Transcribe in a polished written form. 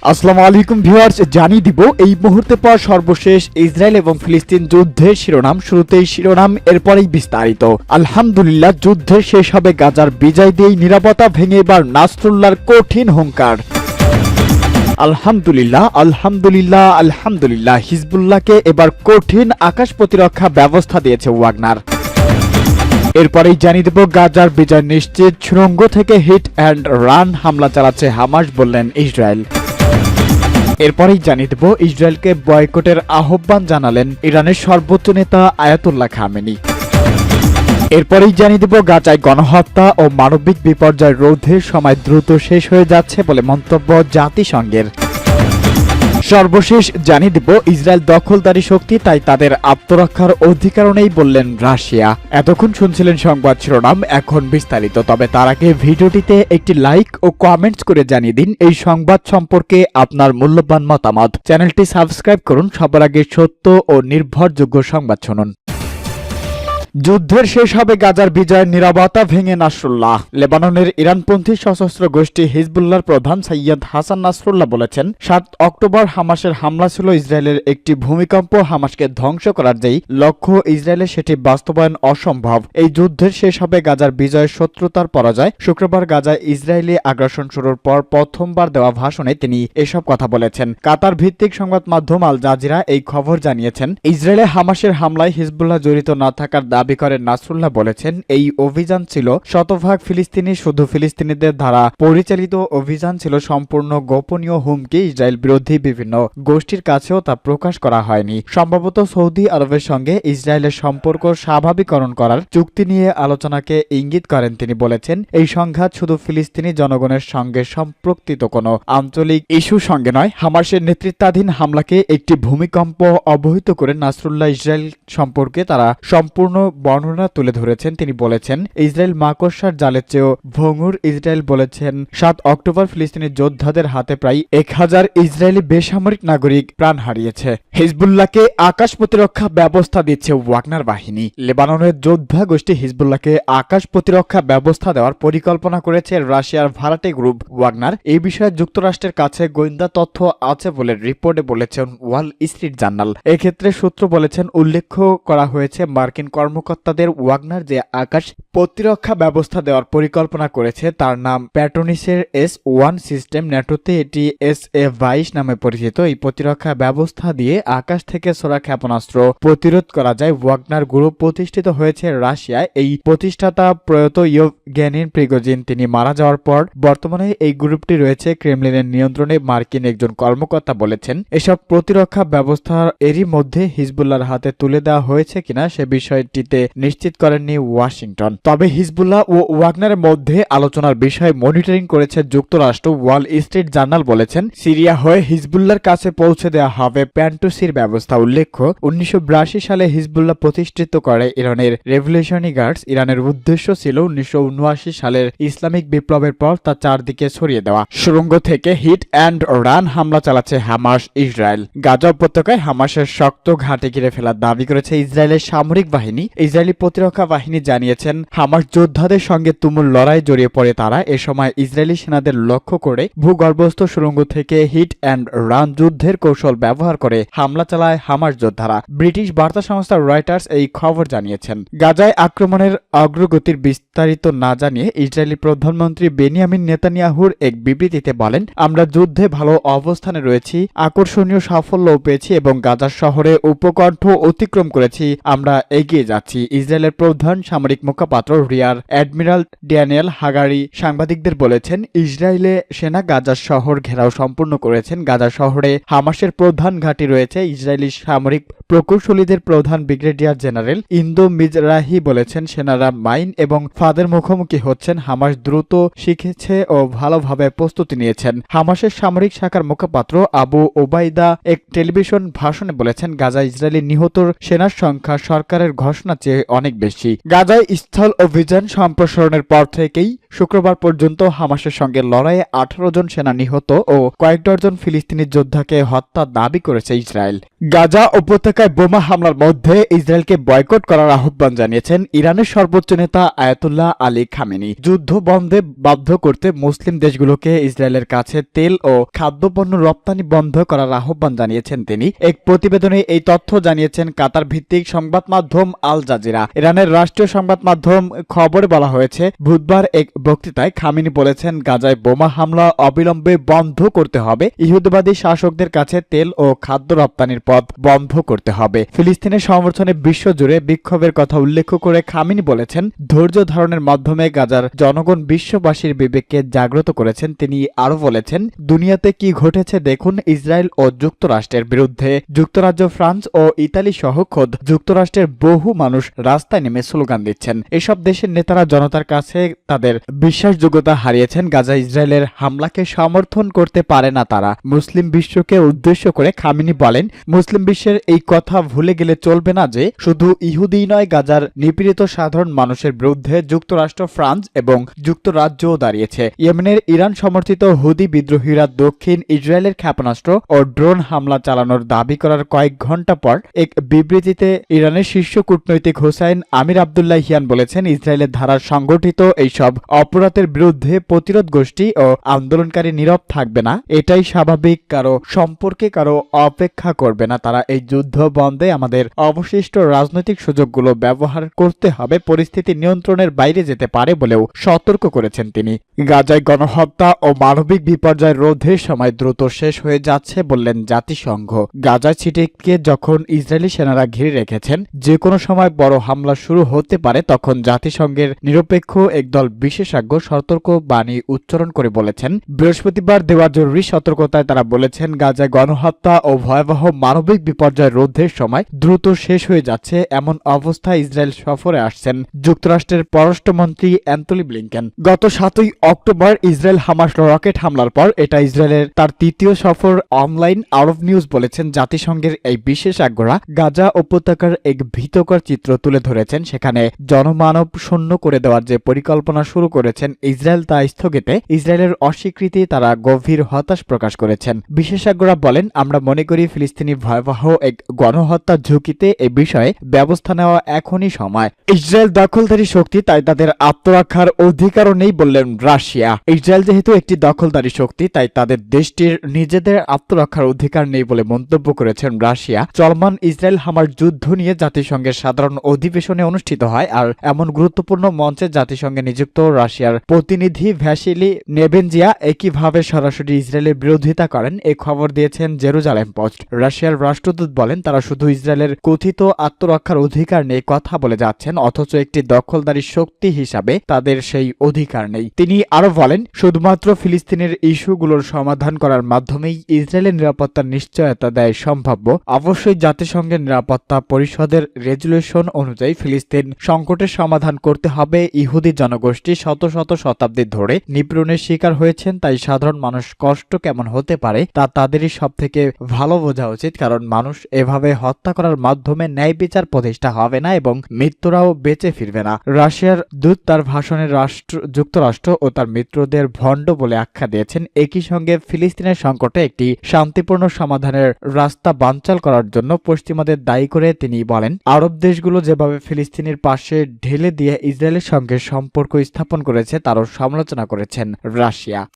আসসালামু আলাইকুম ভিউয়ার্স, জানিয়ে দিব এই মুহূর্তে পাওয়া সর্বশেষ ইসরায়েল এবং ফিলিস্তিন যুদ্ধের শিরোনাম। শুরুতেই শিরোনাম, এরপরেই বিস্তারিত। আলহামদুলিল্লাহ, যুদ্ধের শেষ হবে গাজার বিজয় দিয়েই নিরাপত্তা ভেঙে এবার নাসরুল্লাহর কঠিন হুঙ্কার। আলহামদুলিল্লাহ আলহামদুলিল্লাহ আলহামদুলিল্লাহ, হিজবুল্লাহকে এবার কঠিন আকাশ প্রতিরক্ষা ব্যবস্থা দিয়েছে ওয়াগনার। এরপরেই জানিয়ে দেব গাজার বিজয় নিশ্চিত, সুড়ঙ্গ থেকে হিট অ্যান্ড রান হামলা চালাচ্ছে হামাস, বললেন ইসরায়েল। এরপরেই জানিয়ে দেব ইসরায়েলকে বয়কটের আহ্বান জানালেন ইরানের সর্বোচ্চ নেতা আয়াতুল্লাহ খামেনি। এরপরেই জানিয়ে দেব গাজায় গণহত্যা ও মানবিক বিপর্যয় রোধের সময় দ্রুত শেষ হয়ে যাচ্ছে বলে মন্তব্য জাতিসংঘের। সর্বশেষ জানিয়ে দেব ইসরায়েল দখলদারি শক্তি, তাই তাদের আত্মরক্ষার অধিকারও নেই, বললেন রাশিয়া। এতক্ষণ শুনছিলেন সংবাদ শিরোনাম, এখন বিস্তারিত। তবে তার আগে ভিডিওটিতে একটি লাইক ও কমেন্টস করে জানিয়ে দিন এই সংবাদ সম্পর্কে আপনার মূল্যবান মতামত। চ্যানেলটি সাবস্ক্রাইব করুন সবার আগে সত্য ও নির্ভরযোগ্য সংবাদ শুনুন। যুদ্ধের শেষ হবে গাজার বিজয়ের নিরাপত্তা ভেঙে নাসরুল্লাহ। লেবাননের ইরানপন্থী সশস্ত্র গোষ্ঠী হিজবুল্লাহর প্রধান সৈয়দ হাসান নাসরুল্লাহ বলেছেন, 7 অক্টোবর হামাসের হামলা ছিল ইসরায়েলের একটি ভূমিকম্প। হামাসকে ধ্বংস করার যেই লক্ষ্য ইসরায়েলের, সেটি বাস্তবায়ন অসম্ভব। এই যুদ্ধের শেষ হবে গাজার বিজয়, শত্রুতার পরাজয়। শুক্রবার গাজায় ইসরায়েলি আগ্রাসন শুরুর পর প্রথমবার দেওয়া ভাষণে তিনি এসব কথা বলেছেন। কাতার ভিত্তিক সংবাদ মাধ্যম আল জাজিরা এই খবর জানিয়েছেন। ইসরায়েলে হামাসের হামলায় হিজবুল্লাহ জড়িত না থাকার দাবি করে নাসরুল্লাহ বলেছেন, এই অভিযান ছিল শতভাগ ফিলিস্তিনি, শুধু ফিলিস্তিনিদের দ্বারা পরিচালিত অভিযান ছিল সম্পূর্ণ গোপনীয় হুমকি। ইসরায়েল বিরোধী বিভিন্ন গোষ্ঠীর কাছেও তা প্রকাশ করা হয়নি। সম্ভবত সৌদি আরবের সঙ্গে ইসরায়েলের সম্পর্ক স্বাভাবিকরণ করার চুক্তি নিয়ে আলোচনাকে ইঙ্গিত করেন তিনি। বলেছেন, এই সংঘাত শুধু ফিলিস্তিনি জনগণের সঙ্গে সম্পর্কিত কোনো আঞ্চলিক ইস্যুর সঙ্গে নয়। হামাসের নেতৃত্বাধীন হামলাকে একটি ভূমিকম্প অবহিত করে নাসরুল্লাহ ইসরায়েল সম্পর্কে তারা সম্পূর্ণ বর্ণনা তুলে ধরেছেন। তিনি বলেছেন, ইসরায়েল মাকড়সার জালের চেয়েও ভঙ্গুর। ইসরায়েল বলেছেন, 7 অক্টোবর ফিলিস্তিনি যোদ্ধাদের হাতে প্রায় 1000 ইসরায়েলি বেসামরিক নাগরিক প্রাণ হারিয়েছে। হিজবুল্লাহকে আকাশ প্রতিরক্ষা ব্যবস্থা দিচ্ছে ওয়াগনার বাহিনী। লেবাননের যোদ্ধা গোষ্ঠী হিজবুল্লাহকে আকাশ প্রতিরক্ষা ব্যবস্থা দেওয়ার পরিকল্পনা করেছে রাশিয়ার ভাড়াটে গ্রুপ ওয়াগনার। এই বিষয়ে যুক্তরাষ্ট্রের কাছে গোয়েন্দা তথ্য আছে বলে রিপোর্টে বলেছেন ওয়াল স্ট্রিট জার্নাল। এক্ষেত্রে সূত্র বলেছেন, উল্লেখ করা হয়েছে মার্কিন কর্মকর্তাদের ওয়াগনার যে আকাশ প্রতিরক্ষা ব্যবস্থা দেওয়ার পরিকল্পনা করেছে তার নাম প্যাট্রোনিসের S-1 সিস্টেম। ন্যাটোতে এটি SA-22 নামে পরিচিত। এই প্রতিরক্ষা ব্যবস্থা দিয়ে আকাশ থেকে ছোড়া ক্ষেপণাস্ত্র প্রতিরোধ করা যায়। ওয়াগনার গ্রুপ প্রতিষ্ঠিত হয়েছে রাশিয়ায়। এই প্রতিষ্ঠাতা প্রয়াত ইয়েভগেনি প্রিগোজিন, তিনি মারা যাওয়ার পর বর্তমানে এই গ্রুপটি রয়েছে ক্রেমলিনের নিয়ন্ত্রণে। মার্কিন একজন কর্মকর্তা বলেছেন, এসব প্রতিরক্ষা ব্যবস্থা এরই মধ্যে হিজবুল্লাহর হাতে তুলে দেওয়া হয়েছে কিনা সে বিষয়টিতে নিশ্চিত করেননি ওয়াশিংটন। তবে হিজবুল্লাহ ও ওয়াগনারের মধ্যে আলোচনার বিষয়ে মনিটরিং করেছে যুক্তরাষ্ট্র। ওয়াল স্ট্রিট জার্নাল বলেছেন, সিরিয়া হয়ে হিজবুল্লাহর কাছে পৌঁছে দেওয়া হবে প্যান্টুসির ব্যবস্থা। উল্লেখ্য, 1982 সালে হিজবুল্লাহ প্রতিষ্ঠিত করে ইরানের রেভলিউশনারি গার্ডস। ইরানের উদ্দেশ্য ছিল 1979 সালের ইসলামিক বিপ্লবের পর তা চারদিকে ছড়িয়ে দেওয়া। সুড়ঙ্গ থেকে হিট অ্যান্ড রান হামলা চালাচ্ছে হামাস। ইসরায়েল গাজা উপত্যকায় হামাসের শক্ত ঘাঁটি ঘিরে ফেলার দাবি করেছে ইসরায়েলের সামরিক বাহিনী। ইসরায়েলি প্রতিরক্ষা বাহিনী জানিয়েছেন, হামাস যোদ্ধাদের সঙ্গে তুমুল লড়াই জড়িয়ে পড়ে তারা। এ সময় ইসরায়েলি সেনাদের লক্ষ্য করে ভূগর্ভস্থ সুড়ঙ্গ থেকে হিট অ্যান্ড রান যুদ্ধের কৌশল ব্যবহার করে হামলা চালায় হামাস যোদ্ধারা। ব্রিটিশ বার্তা সংস্থা রয়টার্স এই খবর জানিয়েছেন। গাজায় আক্রমণের অগ্রগতির বিস্তারিত না জানিয়ে ইসরায়েলি প্রধানমন্ত্রী বেনিয়ামিন নেতানিয়াহুর এক বিবৃতিতে বলেন, আমরা যুদ্ধে ভালো অবস্থানে রয়েছি, আকর্ষণীয় সাফল্যও পেয়েছি এবং গাজার শহরে উপকণ্ঠ অতিক্রম করেছি। আমরা এগিয়ে যাচ্ছি। ইসরায়েলের প্রধান সামরিক মুখপাত্র রিয়ার অ্যাডমিরাল ড্যানিয়েল হাগারি সাংবাদিকদের বলেছেন, ইসরায়েলে সেনা গাজার শহর ঘেরাও সম্পূর্ণ করেছেন। গাজা শহরে হামাসের প্রধান ঘাঁটি রয়েছে। ইসরায়েলি সামরিক প্রকৌশলীদের প্রধান ব্রিগেডিয়ার জেনারেল ইন্দো মিজরাহি বলেছেন, সেনারা মাইন এবং ফাঁদের মুখোমুখি হচ্ছেন। হামাস দ্রুত শিখেছে ও ভালোভাবে প্রস্তুতি নিয়েছেন। হামাসের সামরিক শাখার মুখপাত্র আবু ওবাইদা এক টেলিভিশন ভাষণে বলেছেন, গাজা ইসরায়েলি নিহতর সেনার সংখ্যা সরকারের ঘোষণা চেয়ে অনেক বেশি। গাজায় স্থল অভিযান সম্প্রসারণের পর থেকেই শুক্রবার পর্যন্ত হামাসের সঙ্গে লড়াইয়ে 18 জন সেনা নিহত ও কয়েক ডজন ফিলিস্তিনি যোদ্ধাকে হত্যা দাবি করেছে ইসরায়েল। গাজা উপত্যকায় বোমা হামলার মধ্যে ইসরায়েলকে বয়কট করার আহ্বান জানিয়েছেন ইরানের সর্বোচ্চ নেতা আয়াতুল্লাহ আলী খামেনি। যুদ্ধ বন্ধে বাধ্য করতে মুসলিম দেশগুলোকে ইসরায়েলের কাছে তেল ও খাদ্যপণ্য রপ্তানি বন্ধ করার আহ্বান জানিয়েছেন তিনি। এক প্রতিবেদনে এই তথ্য জানিয়েছেন কাতার ভিত্তিক সংবাদ মাধ্যম আল জাজিরা। ইরানের রাষ্ট্রীয় সংবাদ মাধ্যম খবরে বলা হয়েছে, বুধবার এক বক্তৃতায় খামেনি বলেছেন, গাজায় বোমা হামলা অবিলম্বে বন্ধ করতে হবে। ইহুদিবাদী শাসকদের কাছে তেল ও খাদ্য রপ্তানির পথ বন্ধ করতে হবে। ফিলিস্তিনের সমর্থনে বিশ্বজুড়ে বিক্ষোভের কথা উল্লেখ করে খামেনি বলেছেন, ধৈর্য ধারণের মাধ্যমে গাজার জনগণ বিশ্ববাসীর বিবেককে জাগ্রত করেছেন। তিনি আরও বলেছেন, দুনিয়াতে কি ঘটেছে দেখুন। ইসরায়েল ও যুক্তরাষ্ট্রের বিরুদ্ধে যুক্তরাজ্য, ফ্রান্স ও ইতালি সহ খোদ যুক্তরাষ্ট্রের বহু মানুষ রাস্তায় নেমে স্লোগান দিচ্ছেন। এসব দেশের নেতারা জনতার কাছে তাদের বিশ্বাসযোগ্যতা হারিয়েছেন। গাজা ইসরায়েলের হামলাকে সমর্থন করতে পারে না তারা। মুসলিম বিশ্বকে উদ্দেশ্য করে খামেনি বলেন, মুসলিম বিশ্বের এই কথা ভুলে গেলে চলবে না যে শুধু ইহুদিই নয়, গাজার নিপীড়িত সাধারণ মানুষের বিরুদ্ধে যুক্তরাষ্ট্র, ফ্রান্স এবং যুক্তরাজ্যও দাঁড়িয়েছে। ইয়েমেনের ইরান সমর্থিত হুদি বিদ্রোহীরা দক্ষিণ ইসরায়েলের ক্ষেপণাস্ত্র ও ড্রোন হামলা চালানোর দাবি করার কয়েক ঘণ্টা পর এক বিবৃতিতে ইরানের শীর্ষ কূটনৈতিক হোসাইন আমির আবদুল্লাহিয়ান বলেছেন, ইসরায়েলের ধারা সংগঠিত এইসব অপরাধের বিরুদ্ধে প্রতিরোধ গোষ্ঠী ও আন্দোলনকারী নীরব থাকবে না। এটাই স্বাভাবিক, কারো সম্পর্কে কারো অপেক্ষা করবে না। তারা এই যুদ্ধ বন্ধে আমাদের অবশিষ্ট রাজনৈতিক সুযোগগুলো ব্যবহার করতে হবে। পরিস্থিতি নিয়ন্ত্রণের বাইরে যেতে পারে বলেও সতর্ক করেছেন তিনি। গাজায় গণহত্যা ও মানবিক বিপর্যয় রোধের সময় দ্রুত শেষ হয়ে যাচ্ছে বললেন জাতিসংঘ। গাজায় ছিটিকে যখন ইসরায়েলি সেনারা ঘিরে রেখেছেন, যে কোনো সময় বড় হামলা শুরু হতে পারে, তখন জাতিসংঘের নিরপেক্ষ একদল বিশেষজ্ঞ সতর্ক বাণী উচ্চারণ করে বলেছেন। বৃহস্পতিবার দেওয়া জরুরি সতর্কতায় তারা বলেছেন, গাজায় গণহত্যা ও ভয়াবহ মানবিক বিপর্যয় রোধের সময় দ্রুত শেষ হয়ে যাচ্ছে। এমন অবস্থায় ইসরায়েল সফরে আসছেন যুক্তরাষ্ট্রের পররাষ্ট্রমন্ত্রী অ্যান্টনি ব্লিংকেন। গত 7ই অক্টোবর ইসরায়েল হামাস রকেট হামলার পর এটা ইসরায়েলের তার তৃতীয় সফর। অনলাইন আরব নিউজ বলেছেন, জাতিসংঘের এই বিশেষজ্ঞরা গাজা উপত্যকার এক ভীতকর চিত্র তুলে ধরেছেন। সেখানে জনমানব শূন্য করে দেওয়ার যে পরিকল্পনা শুরু করেছেন ইসরায়েল, তা স্থগিতে ইসরায়েলের অস্বীকৃতি তারা গভীর হতাশ প্রকাশ করেছেন। বিশেষজ্ঞরা বলেন, আমরা মনে করি ফিলিস্তিনি ভয়াবহ এক গণহত্যার ঝুঁকিতে এ বিষয়ে ব্যবস্থা নেওয়া এখনই সময়। ইসরায়েল দখলদারি শক্তি, তাই তাদের আত্মরক্ষার অধিকারও নেই বললেন রাশিয়া। ইসরায়েল যেহেতু একটি দখলদারি শক্তি, তাই তাদের দেশটির নিজেদের আত্মরক্ষার অধিকার নেই বলে মন্তব্য করেছেন রাশিয়া। চলমান ইসরায়েল হামাস যুদ্ধ নিয়ে জাতিসংঘের সাধারণ অধিবেশনে অনুষ্ঠিত হয়। আর এমন গুরুত্বপূর্ণ মঞ্চে জাতিসংঘে নিযুক্ত রাশিয়ার প্রতিনিধি ভ্যাসিলি নেবেনজিয়া একইভাবে সরাসরি ইসরায়েলের বিরোধিতা করেন। এ খবর দিয়েছেন জেরুজালেম পোস্ট। রাশিয়ার রাষ্ট্রদূত বলেন, তারা শুধু ইসরায়েলের কথিত আত্মরক্ষার অধিকার নিয়ে কথা বলে যাচ্ছেন, অথচ একটি দখলদারি শক্তি হিসাবে তাদের সেই অধিকার নেই। তিনি আরো বলেন, শুধুমাত্র ফিলিস্তিনের ইস্যুগুলোর সমাধান করার মাধ্যমেই ইসরায়েলের নিরাপত্তার নিশ্চয়তা দেয় সম্ভাব্য। অবশ্যই জাতিসংঘের নিরাপত্তা পরিষদের রেজুলেশন অনুযায়ী ফিলিস্তিন সংকটের সমাধান করতে হবে। ইহুদি জনগোষ্ঠী শত শত শতাব্দী ধরে নিপীড়নের শিকার হয়েছেন, তাই সাধারণ মানুষ কষ্ট কেমন হতে পারে তা তাদেরই সবথেকে ভালো বোঝা উচিত। কারণ মানুষ এভাবে হত্যা করার মাধ্যমে ন্যায় বিচার প্রতিষ্ঠা হবে না এবং মৃত্যুরাও বেঁচে ফিরবে না। রাশিয়ার দূত তার ভাষণে যুক্তরাষ্ট্র ও তার মিত্রদের ভণ্ড বলে আখ্যা দিয়েছেন। একই সঙ্গে ফিলিস্তিনের সংকটে একটি শান্তিপূর্ণ সমাধানের রাস্তা বানচাল করার জন্য পশ্চিমাদের দায়ী করে তিনি বলেন, আরব দেশগুলো যেভাবে ফিলিস্তিনের পাশে ঢেলে দিয়ে ইসরায়েলের সঙ্গে সম্পর্ক স্থাপন করেছে তারও সমালোচনা করেছেন রাশিয়া।